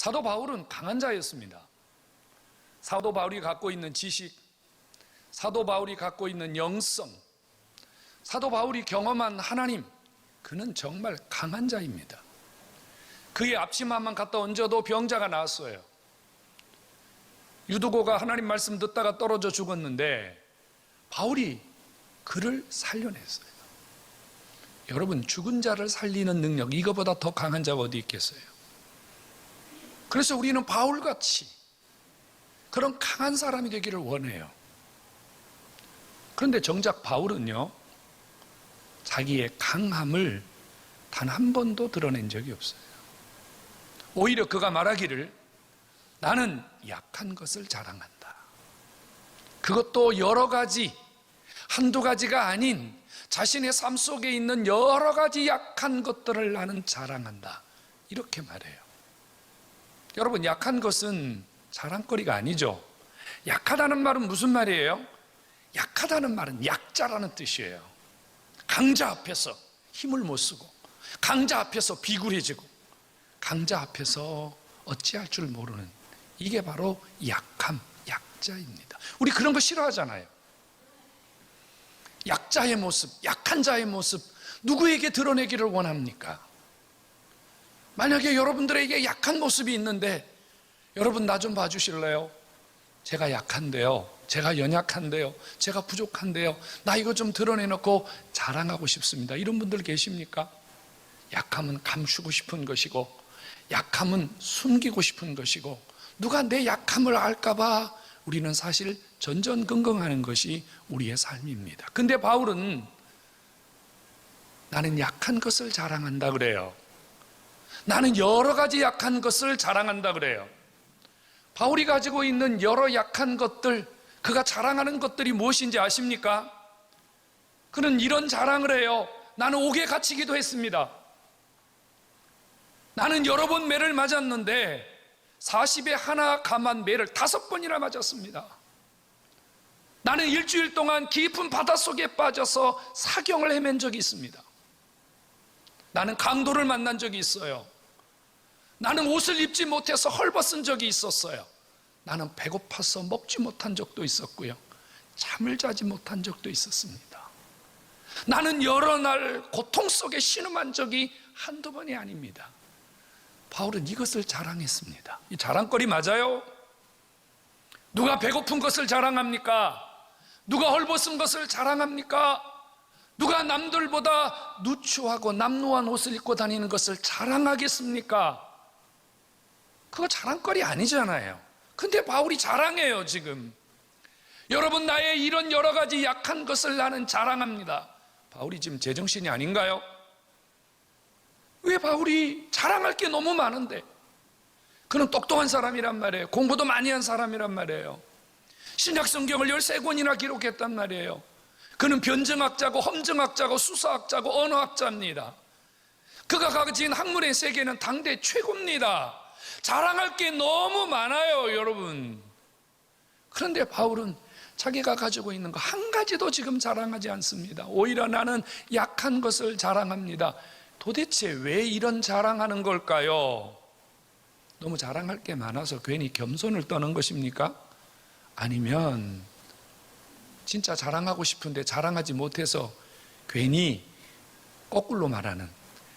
사도 바울은 강한 자였습니다. 사도 바울이 갖고 있는 지식, 사도 바울이 갖고 있는 영성, 사도 바울이 경험한 하나님, 그는 정말 강한 자입니다. 그의 앞치마만 갖다 얹어도 병자가 나았어요. 유두고가 하나님 말씀 듣다가 떨어져 죽었는데 바울이 그를 살려냈어요. 여러분, 죽은 자를 살리는 능력, 이거보다 더 강한 자가 어디 있겠어요? 그래서 우리는 바울같이 그런 강한 사람이 되기를 원해요. 그런데 정작 바울은요, 자기의 강함을 단 한 번도 드러낸 적이 없어요. 오히려 그가 말하기를 나는 약한 것을 자랑한다. 그것도 여러 가지, 한두 가지가 아닌 자신의 삶 속에 있는 여러 가지 약한 것들을 나는 자랑한다. 이렇게 말해요. 여러분, 약한 것은 자랑거리가 아니죠. 약하다는 말은 무슨 말이에요? 약하다는 말은 약자라는 뜻이에요. 강자 앞에서 힘을 못 쓰고, 강자 앞에서 비굴해지고, 강자 앞에서 어찌할 줄 모르는, 이게 바로 약함, 약자입니다. 우리 그런 거 싫어하잖아요. 약자의 모습, 약한 자의 모습, 누구에게 드러내기를 원합니까? 만약에 여러분들에게 약한 모습이 있는데, 여러분 나 좀 봐주실래요? 제가 약한데요, 제가 연약한데요, 제가 부족한데요, 나 이거 좀 드러내놓고 자랑하고 싶습니다. 이런 분들 계십니까? 약함은 감추고 싶은 것이고, 약함은 숨기고 싶은 것이고, 누가 내 약함을 알까봐 우리는 사실 전전긍긍하는 것이 우리의 삶입니다. 근데 바울은 나는 약한 것을 자랑한다 그래요. 나는 여러 가지 약한 것을 자랑한다 그래요. 바울이 가지고 있는 여러 약한 것들, 그가 자랑하는 것들이 무엇인지 아십니까? 그는 이런 자랑을 해요. 나는 옥에 갇히기도 했습니다. 나는 여러 번 매를 맞았는데 40에 하나 감한 매를 5번이나 맞았습니다. 나는 일주일 동안 깊은 바닷속에 빠져서 사경을 헤맨 적이 있습니다. 나는 강도를 만난 적이 있어요. 나는 옷을 입지 못해서 헐벗은 적이 있었어요. 나는 배고파서 먹지 못한 적도 있었고요, 잠을 자지 못한 적도 있었습니다. 나는 여러 날 고통 속에 신음한 적이 한두 번이 아닙니다. 바울은 이것을 자랑했습니다. 이 자랑거리 맞아요? 누가 배고픈 것을 자랑합니까? 누가 헐벗은 것을 자랑합니까? 누가 남들보다 누추하고 남루한 옷을 입고 다니는 것을 자랑하겠습니까? 그거 자랑거리 아니잖아요. 근데 바울이 자랑해요. 지금 여러분, 나의 이런 여러 가지 약한 것을 나는 자랑합니다. 바울이 지금 제정신이 아닌가요? 왜 바울이 자랑할 게 너무 많은데? 그는 똑똑한 사람이란 말이에요. 공부도 많이 한 사람이란 말이에요. 신약 성경을 13권이나 기록했단 말이에요. 그는 변증학자고 험증학자고 수사학자고 언어학자입니다. 그가 가진 학문의 세계는 당대 최고입니다. 자랑할 게 너무 많아요, 여러분. 그런데 바울은 자기가 가지고 있는 거 한 가지도 지금 자랑하지 않습니다. 오히려 나는 약한 것을 자랑합니다. 도대체 왜 이런 자랑하는 걸까요? 너무 자랑할 게 많아서 괜히 겸손을 떠는 것입니까? 아니면 진짜 자랑하고 싶은데 자랑하지 못해서 괜히 거꾸로 말하는,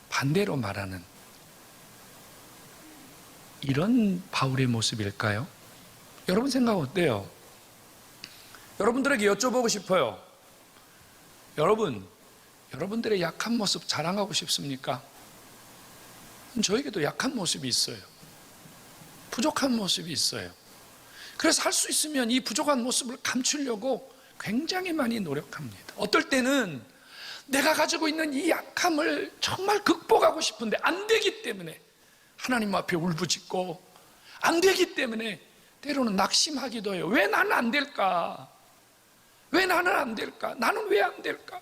반대로 말하는 이런 바울의 모습일까요? 여러분 생각 어때요? 여러분들에게 여쭤보고 싶어요. 여러분들의 약한 모습 자랑하고 싶습니까? 저에게도 약한 모습이 있어요. 부족한 모습이 있어요. 그래서 할 수 있으면 이 부족한 모습을 감추려고 굉장히 많이 노력합니다. 어떨 때는 내가 가지고 있는 이 약함을 정말 극복하고 싶은데 안 되기 때문에 하나님 앞에 울부짖고, 안 되기 때문에 때로는 낙심하기도 해요. 왜 나는 안 될까? 왜 나는 안 될까? 나는 왜 안 될까?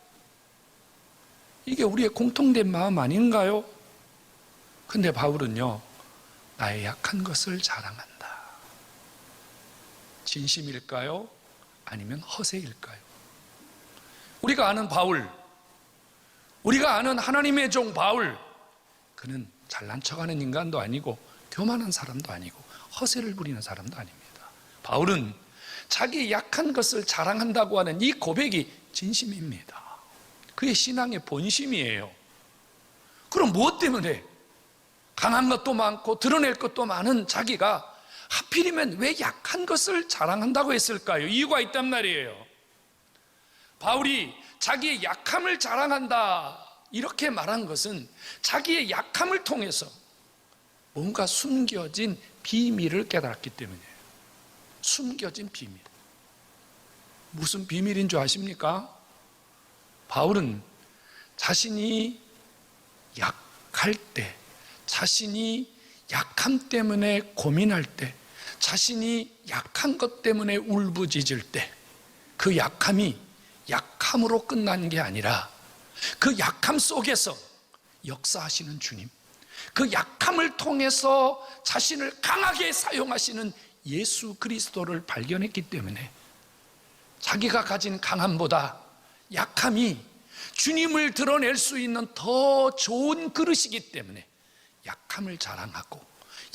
이게 우리의 공통된 마음 아닌가요? 근데 바울은요, 나의 약한 것을 자랑한다. 진심일까요? 아니면 허세일까요? 우리가 아는 바울, 우리가 아는 하나님의 종 바울, 그는 잘난 척하는 인간도 아니고 교만한 사람도 아니고 허세를 부리는 사람도 아닙니다. 바울은 자기 약한 것을 자랑한다고 하는 이 고백이 진심입니다. 그의 신앙의 본심이에요. 그럼 무엇 때문에 강한 것도 많고 드러낼 것도 많은 자기가 하필이면 왜 약한 것을 자랑한다고 했을까요? 이유가 있단 말이에요. 바울이 자기의 약함을 자랑한다 이렇게 말한 것은 자기의 약함을 통해서 뭔가 숨겨진 비밀을 깨달았기 때문이에요. 숨겨진 비밀. 무슨 비밀인 줄 아십니까? 바울은 자신이 약할 때, 자신이 약함 때문에 고민할 때, 자신이 약한 것 때문에 울부짖을 때, 그 약함이 약함으로 끝나는 게 아니라 그 약함 속에서 역사하시는 주님, 그 약함을 통해서 자신을 강하게 사용하시는 예수 그리스도를 발견했기 때문에 자기가 가진 강함보다 약함이 주님을 드러낼 수 있는 더 좋은 그릇이기 때문에 약함을 자랑하고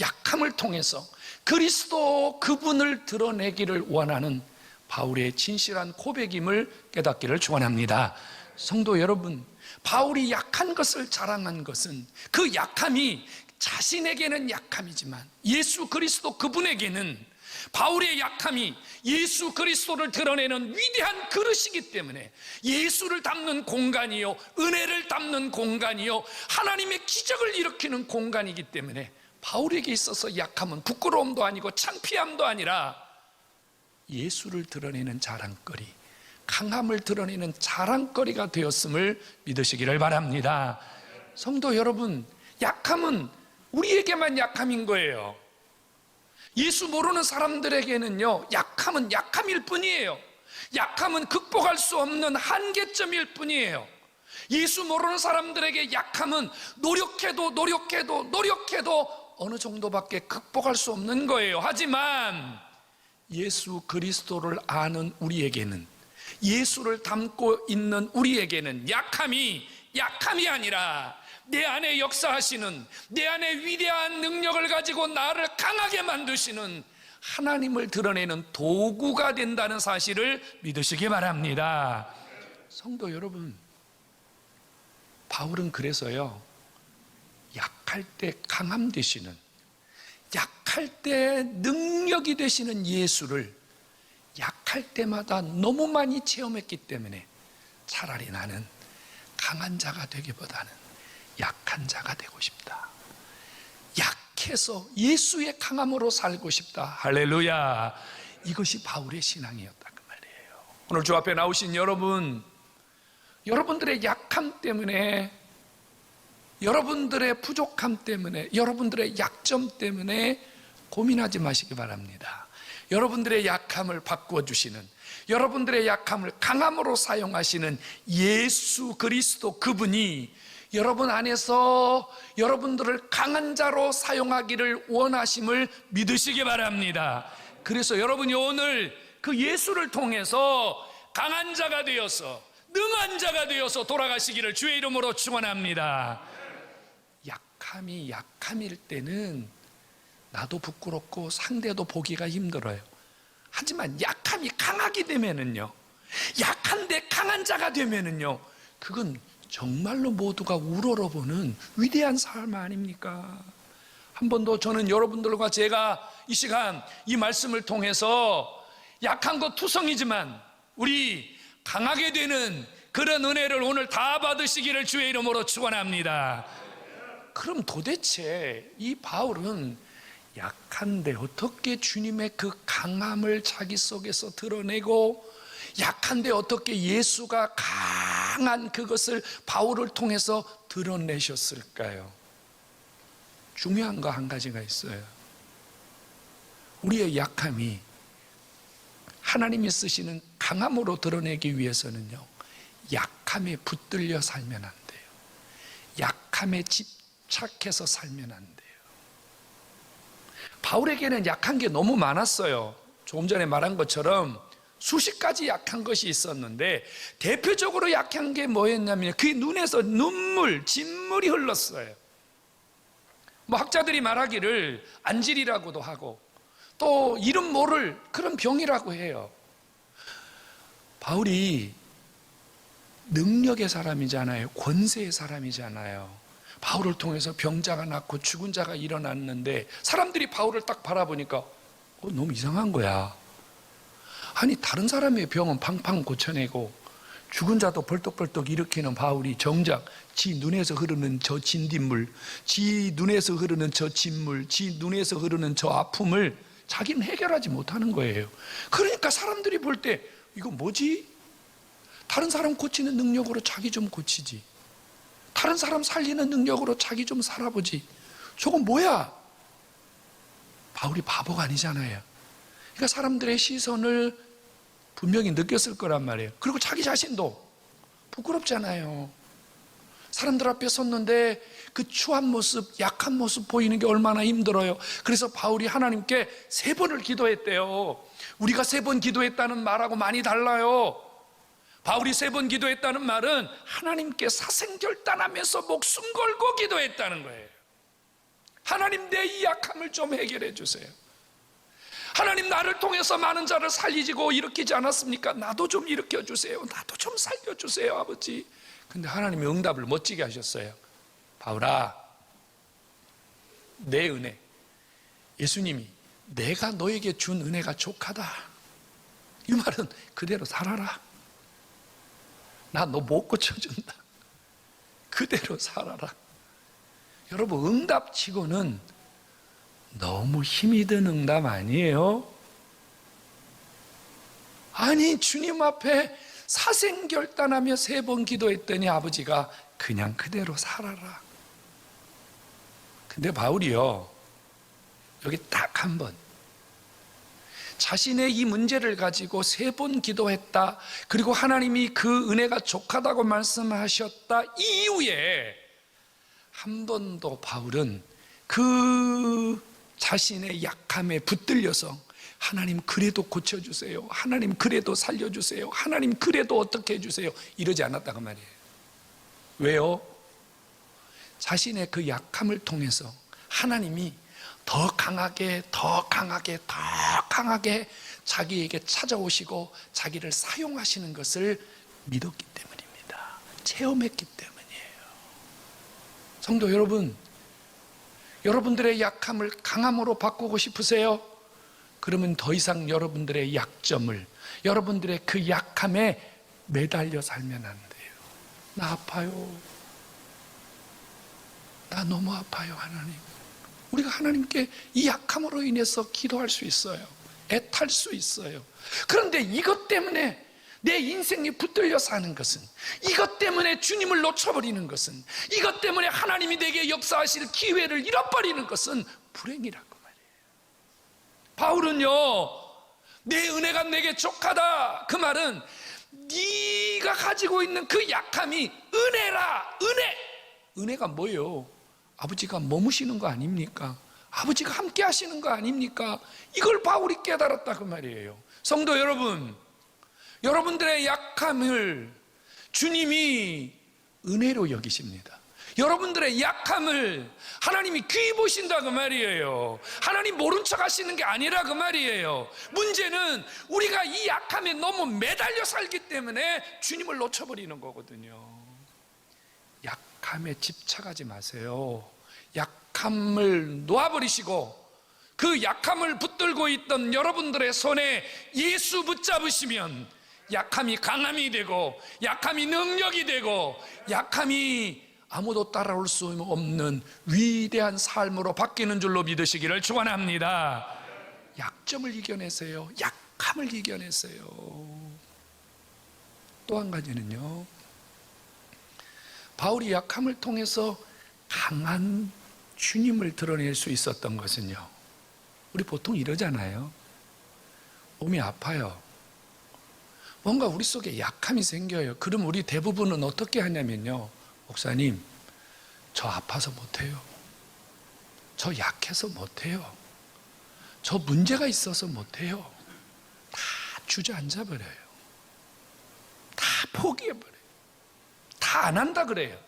약함을 통해서 그리스도 그분을 드러내기를 원하는 바울의 진실한 고백임을 깨닫기를 축원합니다. 성도 여러분, 바울이 약한 것을 자랑한 것은 그 약함이 자신에게는 약함이지만 예수 그리스도 그분에게는 바울의 약함이 예수 그리스도를 드러내는 위대한 그릇이기 때문에 예수를 담는 공간이요, 은혜를 담는 공간이요, 하나님의 기적을 일으키는 공간이기 때문에 바울에게 있어서 약함은 부끄러움도 아니고 창피함도 아니라 예수를 드러내는 자랑거리, 강함을 드러내는 자랑거리가 되었음을 믿으시기를 바랍니다. 성도 여러분, 약함은 우리에게만 약함인 거예요. 예수 모르는 사람들에게는요, 약함은 약함일 뿐이에요. 약함은 극복할 수 없는 한계점일 뿐이에요. 예수 모르는 사람들에게 약함은 노력해도 어느 정도밖에 극복할 수 없는 거예요. 하지만 예수 그리스도를 아는 우리에게는, 예수를 담고 있는 우리에게는 약함이 아니라 내 안에 역사하시는, 내 안에 위대한 능력을 가지고 나를 강하게 만드시는 하나님을 드러내는 도구가 된다는 사실을 믿으시기 바랍니다. 성도 여러분, 바울은 그래서요, 약할 때 강함 되시는, 약할 때 능력이 되시는 예수를 약할 때마다 너무 많이 체험했기 때문에 차라리 나는 강한 자가 되기보다는 약한 자가 되고 싶다. 약해서 예수의 강함으로 살고 싶다. 할렐루야. 이것이 바울의 신앙이었다 그 말이에요. 오늘 주 앞에 나오신 여러분, 여러분들의 약함 때문에, 여러분들의 부족함 때문에, 여러분들의 약점 때문에 고민하지 마시기 바랍니다. 여러분들의 약함을 바꾸어주시는, 여러분들의 약함을 강함으로 사용하시는 예수 그리스도 그분이 여러분 안에서 여러분들을 강한 자로 사용하기를 원하심을 믿으시기 바랍니다. 그래서 여러분이 오늘 그 예수를 통해서 강한 자가 되어서, 능한 자가 되어서 돌아가시기를 주의 이름으로 축원합니다. 약함이 약함일 때는 나도 부끄럽고 상대도 보기가 힘들어요. 하지만 약함이 강하게 되면은요, 약한데 강한 자가 되면은요, 그건 정말로 모두가 우러러보는 위대한 삶 아닙니까? 한 번 더 저는 여러분들과 제가 이 시간 이 말씀을 통해서 약한 것 투성이지만 우리 강하게 되는 그런 은혜를 오늘 다 받으시기를 주의 이름으로 축원합니다. 그럼 도대체 이 바울은 약한데 어떻게 주님의 그 강함을 자기 속에서 드러내고, 약한데 어떻게 예수가 강한 그것을 바울을 통해서 드러내셨을까요? 중요한 거 한 가지가 있어요. 우리의 약함이 하나님이 쓰시는 강함으로 드러내기 위해서는요, 약함에 붙들려 살면 안 돼요. 약함에 집착해서 살면 안 돼요. 바울에게는 약한 게 너무 많았어요. 조금 전에 말한 것처럼 수십 가지 약한 것이 있었는데 대표적으로 약한 게 뭐였냐면 그의 눈에서 눈물, 진물이 흘렀어요. 뭐 학자들이 말하기를 안질이라고도 하고 또 이름 모를 그런 병이라고 해요. 바울이 능력의 사람이잖아요. 권세의 사람이잖아요. 바울을 통해서 병자가 낫고 죽은 자가 일어났는데 사람들이 바울을 딱 바라보니까 너무 이상한 거야. 아니 다른 사람의 병은 팡팡 고쳐내고 죽은 자도 벌떡벌떡 일으키는 바울이 정작 지 눈에서 흐르는 저 진딧물, 지 눈에서 흐르는 저 진물, 지 눈에서 흐르는 저 아픔을 자기는 해결하지 못하는 거예요. 그러니까 사람들이 볼 때 이거 뭐지? 다른 사람 고치는 능력으로 자기 좀 고치지, 다른 사람 살리는 능력으로 자기 좀 살아보지, 저건 뭐야? 바울이 바보가 아니잖아요. 그러니까 사람들의 시선을 분명히 느꼈을 거란 말이에요. 그리고 자기 자신도 부끄럽잖아요. 사람들 앞에 섰는데 그 추한 모습, 약한 모습 보이는 게 얼마나 힘들어요. 그래서 바울이 하나님께 3번을 기도했대요. 우리가 3번 기도했다는 말하고 많이 달라요. 바울이 3번 기도했다는 말은 하나님께 사생결단하면서 목숨 걸고 기도했다는 거예요. 하나님, 내 이 약함을 좀 해결해 주세요. 하나님, 나를 통해서 많은 자를 살리고 일으키지 않았습니까? 나도 좀 일으켜 주세요. 나도 좀 살려 주세요, 아버지. 근데 하나님이 응답을 멋지게 하셨어요. 바울아, 내 은혜, 예수님이 내가 너에게 준 은혜가 족하다. 이 말은 그대로 살아라. 나 너 못 고쳐준다. 그대로 살아라. 여러분, 응답치고는 너무 힘이 든 응답 아니에요? 아니, 주님 앞에 사생결단하며 3번 기도했더니 아버지가 그냥 그대로 살아라. 근데 바울이요, 여기 딱 한 번, 자신의 이 문제를 가지고 3번 기도했다, 그리고 하나님이 그 은혜가 족하다고 말씀하셨다 이후에 한 번도 바울은 그 자신의 약함에 붙들려서 하나님 그래도 고쳐주세요, 하나님 그래도 살려주세요, 하나님 그래도 어떻게 해주세요, 이러지 않았다고 말이에요. 왜요? 자신의 그 약함을 통해서 하나님이 더 강하게 자기에게 찾아오시고 자기를 사용하시는 것을 믿었기 때문입니다. 체험했기 때문이에요. 성도 여러분, 여러분들의 약함을 강함으로 바꾸고 싶으세요? 그러면 더 이상 여러분들의 약점을, 여러분들의 그 약함에 매달려 살면 안 돼요. 나 아파요. 나 너무 아파요, 하나님. 우리가 하나님께 이 약함으로 인해서 기도할 수 있어요. 애탈 수 있어요. 그런데 이것 때문에 내 인생이 붙들려 사는 것은, 이것 때문에 주님을 놓쳐버리는 것은, 이것 때문에 하나님이 내게 역사하실 기회를 잃어버리는 것은 불행이라고 말이에요. 바울은요, 내 은혜가 내게 족하다, 그 말은 네가 가지고 있는 그 약함이 은혜라. 은혜가 뭐예요? 아버지가 머무시는 거 아닙니까? 아버지가 함께 하시는 거 아닙니까? 이걸 바울이 깨달았다 그 말이에요. 성도 여러분, 여러분들의 약함을 주님이 은혜로 여기십니다. 여러분들의 약함을 하나님이 귀히 보신다 그 말이에요. 하나님 모른 척 하시는 게 아니라 그 말이에요. 문제는 우리가 이 약함에 너무 매달려 살기 때문에 주님을 놓쳐버리는 거거든요. 약함에 집착하지 마세요. 약함을 놓아버리시고 그 약함을 붙들고 있던 여러분들의 손에 예수 붙잡으시면 약함이 강함이 되고, 약함이 능력이 되고, 약함이 아무도 따라올 수 없는 위대한 삶으로 바뀌는 줄로 믿으시기를 축원합니다. 약점을 이겨내세요. 약함을 이겨내세요. 또 한 가지는요, 바울이 약함을 통해서 강한 주님을 드러낼 수 있었던 것은요, 우리 보통 이러잖아요. 몸이 아파요. 뭔가 우리 속에 약함이 생겨요. 그럼 우리 대부분은 어떻게 하냐면요, 목사님, 저 아파서 못해요. 저 약해서 못해요. 저 문제가 있어서 못해요. 다 주저앉아 버려요. 다 포기해버려요. 다 안 한다 그래요.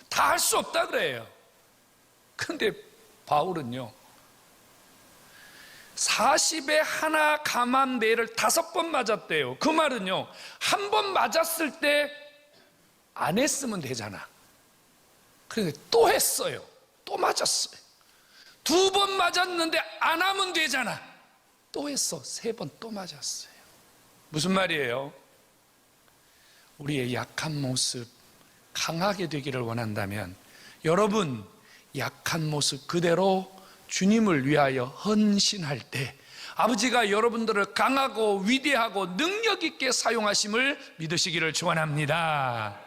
다 할 수 없다 그래요. 그런데 바울은요 40에 하나 감한 매를 5번 맞았대요. 그 말은요 한 번 맞았을 때 안 했으면 되잖아. 그런데 또 했어요. 또 맞았어요. 2번 맞았는데 안 하면 되잖아. 또 했어. 3번 또 맞았어요. 무슨 말이에요? 우리의 약한 모습 강하게 되기를 원한다면 여러분 약한 모습 그대로 주님을 위하여 헌신할 때 아버지가 여러분들을 강하고 위대하고 능력 있게 사용하심을 믿으시기를 축원합니다.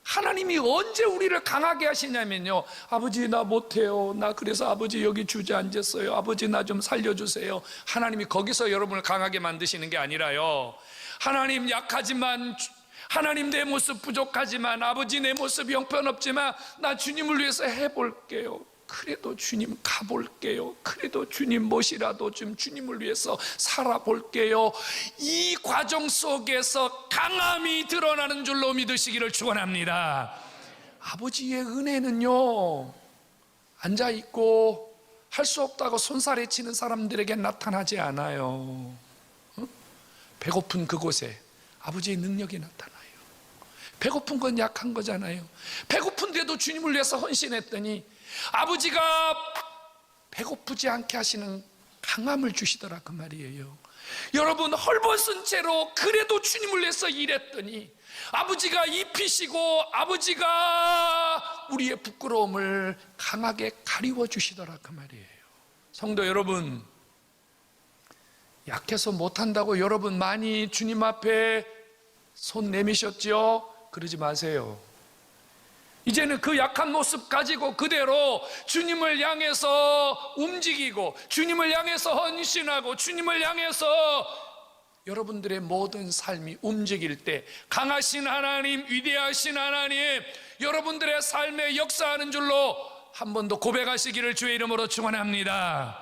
하나님이 언제 우리를 강하게 하시냐면요 아버지 나 못해요. 나 그래서 아버지 여기 주저앉았어요. 아버지 나 좀 살려주세요. 하나님이 거기서 여러분을 강하게 만드시는 게 아니라요 하나님 약하지만 하나님 내 모습 부족하지만 아버지 내 모습 형편없지만 나 주님을 위해서 해볼게요. 그래도 주님 가볼게요. 그래도 주님 멋이라도 좀 주님을 위해서 살아볼게요. 이 과정 속에서 강함이 드러나는 줄로 믿으시기를 축원합니다. 아버지의 은혜는요 앉아있고 할 수 없다고 손살에 치는 사람들에게 나타나지 않아요. 배고픈 그곳에 아버지의 능력이 나타나요. 배고픈 건 약한 거잖아요. 배고픈데도 주님을 위해서 헌신했더니 아버지가 배고프지 않게 하시는 강함을 주시더라 그 말이에요. 여러분 헐벗은 채로 그래도 주님을 위해서 일했더니 아버지가 입히시고 아버지가 우리의 부끄러움을 강하게 가리워 주시더라 그 말이에요. 성도 여러분 약해서 못한다고 여러분 많이 주님 앞에 손 내미셨죠? 그러지 마세요. 이제는 그 약한 모습 가지고 그대로 주님을 향해서 움직이고 주님을 향해서 헌신하고 주님을 향해서 여러분들의 모든 삶이 움직일 때 강하신 하나님, 위대하신 하나님 여러분들의 삶에 역사하는 줄로 한 번 더 고백하시기를 주의 이름으로 축원합니다.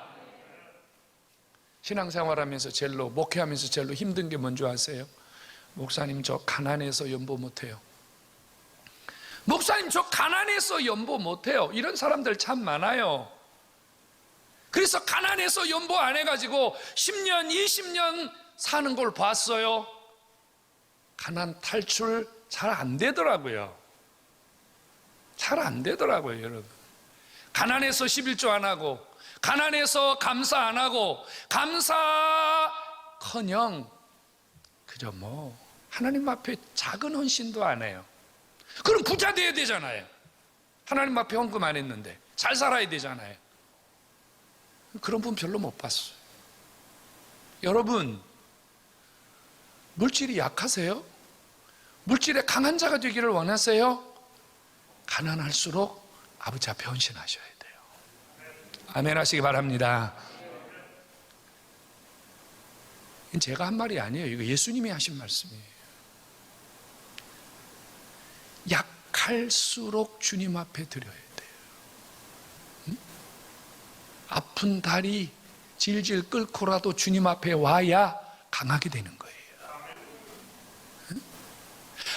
신앙생활하면서 제일로 목회하면서 제일로 힘든 게 뭔지 아세요? 목사님 저 가난해서 연보 못해요. 목사님 저 가난해서 연보 못해요. 이런 사람들 참 많아요. 그래서 가난해서 연보 안 해가지고 10년 20년 사는 걸 봤어요. 가난 탈출 잘 안 되더라고요. 잘 안 되더라고요 여러분. 가난해서 11조 안 하고 가난해서 감사 안 하고 감사커녕 그저 뭐 하나님 앞에 작은 헌신도 안 해요. 그럼 부자 돼야 되잖아요. 하나님 앞에 헌금 안 했는데 잘 살아야 되잖아요. 그런 분 별로 못 봤어요. 여러분 물질이 약하세요? 물질에 강한 자가 되기를 원하세요? 가난할수록 아버지 앞에 헌신하셔야 돼요. 아멘 하시기 바랍니다. 이건 제가 한 말이 아니에요. 이거 예수님이 하신 말씀이에요. 약할수록 주님 앞에 드려야 돼요. 아픈 다리 질질 끓고라도 주님 앞에 와야 강하게 되는 거예요.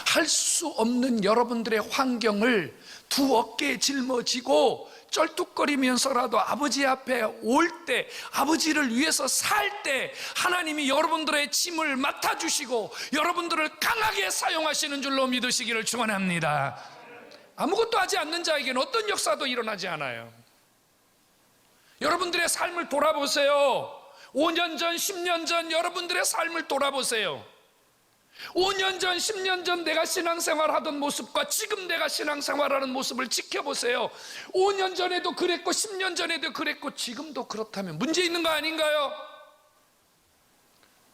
할 수 없는 여러분들의 환경을 두 어깨에 짊어지고 쩔뚝거리면서라도 아버지 앞에 올 때, 아버지를 위해서 살 때 하나님이 여러분들의 짐을 맡아주시고 여러분들을 강하게 사용하시는 줄로 믿으시기를 축원합니다. 아무것도 하지 않는 자에게는 어떤 역사도 일어나지 않아요. 여러분들의 삶을 돌아보세요. 5년 전, 10년 전 여러분들의 삶을 돌아보세요. 5년 전, 10년 전 내가 신앙생활 하던 모습과 지금 내가 신앙생활하는 모습을 지켜보세요. 5년 전에도 그랬고 10년 전에도 그랬고 지금도 그렇다면 문제 있는 거 아닌가요?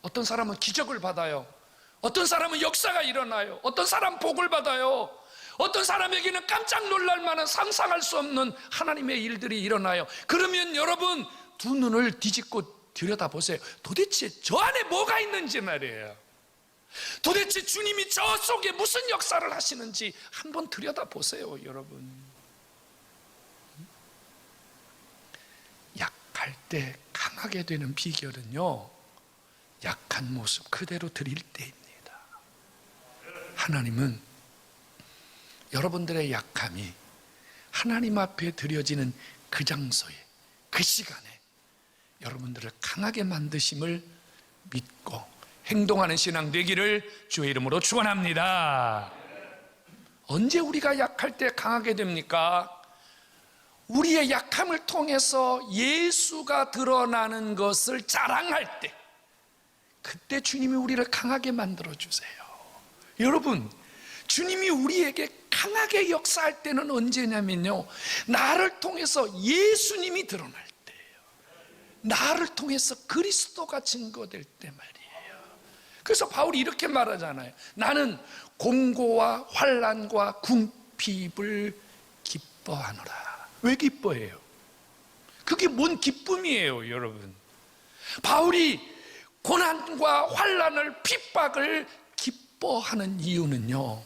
어떤 사람은 기적을 받아요. 어떤 사람은 역사가 일어나요. 어떤 사람은 복을 받아요. 어떤 사람에게는 깜짝 놀랄 만한 상상할 수 없는 하나님의 일들이 일어나요. 그러면 여러분 두 눈을 뒤집고 들여다보세요. 도대체 저 안에 뭐가 있는지 말이에요. 도대체 주님이 저 속에 무슨 역사를 하시는지 한번 들여다보세요 여러분. 약할 때 강하게 되는 비결은요 약한 모습 그대로 드릴 때입니다. 하나님은 여러분들의 약함이 하나님 앞에 드려지는 그 장소에 그 시간에 여러분들을 강하게 만드심을 믿고 행동하는 신앙 되기를 주의 이름으로 축원합니다. 언제 우리가 약할 때 강하게 됩니까? 우리의 약함을 통해서 예수가 드러나는 것을 자랑할 때, 그때 주님이 우리를 강하게 만들어 주세요. 여러분, 주님이 우리에게 강하게 역사할 때는 언제냐면요, 나를 통해서 예수님이 드러날 때예요. 나를 통해서 그리스도가 증거될 때 말이에요. 그래서 바울이 이렇게 말하잖아요. 나는 공고와 환난과 궁핍을 기뻐하노라. 왜 기뻐해요? 그게 뭔 기쁨이에요, 여러분? 바울이 고난과 환난을, 핍박을 기뻐하는 이유는요,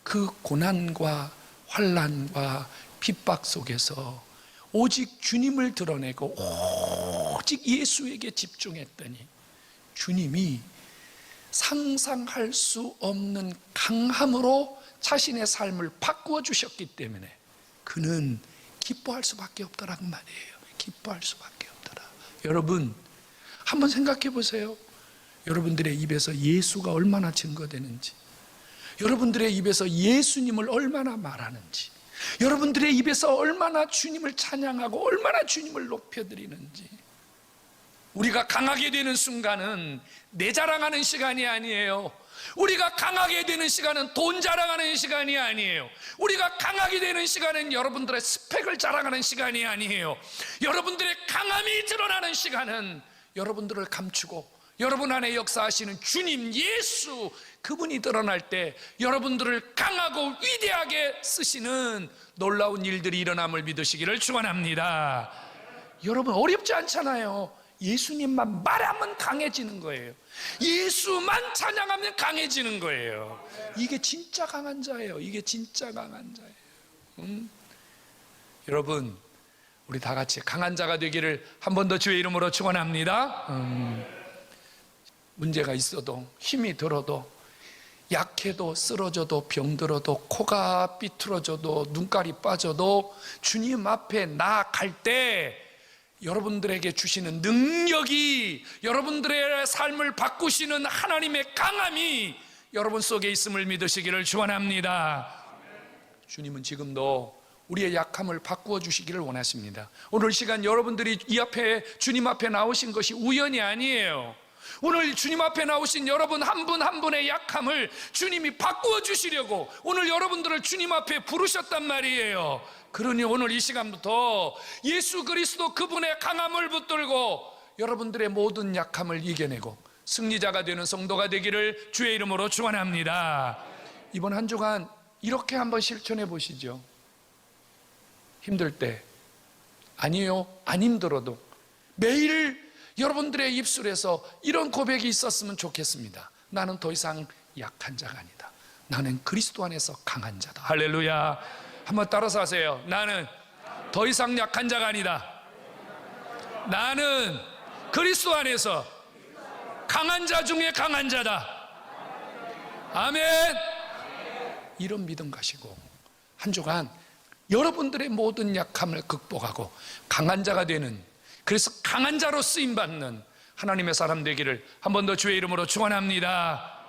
그 고난과 환난과 핍박 속에서 오직 주님을 드러내고 오직 예수에게 집중했더니 주님이 상상할 수 없는 강함으로 자신의 삶을 바꾸어 주셨기 때문에 그는 기뻐할 수밖에 없더라는 말이에요. 기뻐할 수밖에 없더라. 여러분, 한번 생각해 보세요. 여러분들의 입에서 예수가 얼마나 증거되는지, 여러분들의 입에서 예수님을 얼마나 말하는지, 여러분들의 입에서 얼마나 주님을 찬양하고 얼마나 주님을 높여드리는지. 우리가 강하게 되는 순간은 내 자랑하는 시간이 아니에요. 우리가 강하게 되는 시간은 돈 자랑하는 시간이 아니에요. 우리가 강하게 되는 시간은 여러분들의 스펙을 자랑하는 시간이 아니에요. 여러분들의 강함이 드러나는 시간은 여러분들을 감추고 여러분 안에 역사하시는 주님 예수, 그분이 드러날 때 여러분들을 강하고 위대하게 쓰시는 놀라운 일들이 일어남을 믿으시기를 축원합니다. 여러분, 어렵지 않잖아요. 예수님만 말하면 강해지는 거예요. 예수만 찬양하면 강해지는 거예요. 이게 진짜 강한 자예요. 이게 진짜 강한 자예요. 여러분, 우리 다 같이 강한 자가 되기를 한 번 더 주의 이름으로 축원합니다. 문제가 있어도, 힘이 들어도, 약해도, 쓰러져도, 병들어도, 코가 삐뚤어져도, 눈깔이 빠져도 주님 앞에 나아갈 때 여러분들에게 주시는 능력이, 여러분들의 삶을 바꾸시는 하나님의 강함이 여러분 속에 있음을 믿으시기를 축원합니다. 주님은 지금도 우리의 약함을 바꾸어 주시기를 원하십니다. 오늘 시간 여러분들이 이 앞에, 주님 앞에 나오신 것이 우연이 아니에요. 오늘 주님 앞에 나오신 여러분 한 분 한 분의 약함을 주님이 바꾸어 주시려고 오늘 여러분들을 주님 앞에 부르셨단 말이에요. 그러니 오늘 이 시간부터 예수 그리스도 그분의 강함을 붙들고 여러분들의 모든 약함을 이겨내고 승리자가 되는 성도가 되기를 주의 이름으로 축원합니다. 이번 한 주간 이렇게 한번 실천해 보시죠. 힘들 때, 아니요, 안 힘들어도 매일 여러분들의 입술에서 이런 고백이 있었으면 좋겠습니다. 나는 더 이상 약한 자가 아니다. 나는 그리스도 안에서 강한 자다. 할렐루야. 한번 따라서 하세요. 나는 더 이상 약한 자가 아니다. 나는 그리스도 안에서 강한 자 중에 강한 자다. 아멘. 이런 믿음 가시고 한 주간 여러분들의 모든 약함을 극복하고 강한 자가 되는, 그래서 강한 자로 쓰임받는 하나님의 사람 되기를 한 번 더 주의 이름으로 축원합니다.